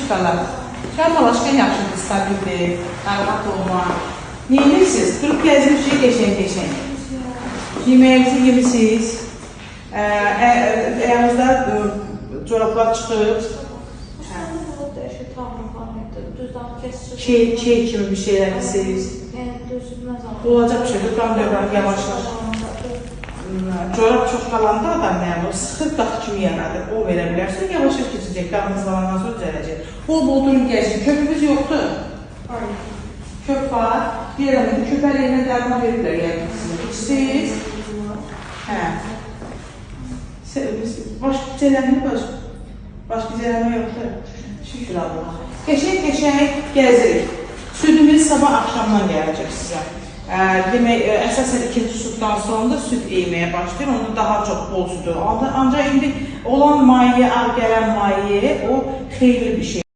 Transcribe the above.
Çocuklar, Şarmalaşqan yaxşıdır, stabildir, narahat olma. Neyinirsiniz? Durub gəzmişik, geçen. Yemeğinizi yemişsiniz. Ayağınızda çoraplar çıxıb. Çey kimi bir şeyler istəyirsiniz. Olacaq bir şey, qan dövran yavaş-yavaş. Çorap çox qalanda adam yəni, sıxıq dağ kimi yanadır, o verə bilərsən, yavaş-yavaş keçəcək, qanınız zamandan sonra düzələcək. Bol-bol durun gəzin, köpümüz yoxdur. Köp var, deyirəm, köpəliyinə dərman veriblər, yəni sizə. İstəyirsiniz? Hə. Başqa gecələmə yoxdur. Başqa gecələmə yoxdur. Şükür Allah. Geçen gəzirik. Südümüz sabah akşamdan gələcək sizə. Demək, əsasən ikinci süddən sonra da süd eymeye başlayır, onda daha çox bol südü. Ancaq indi olan maye, ağ gələn maye, o xeyirli bir şey.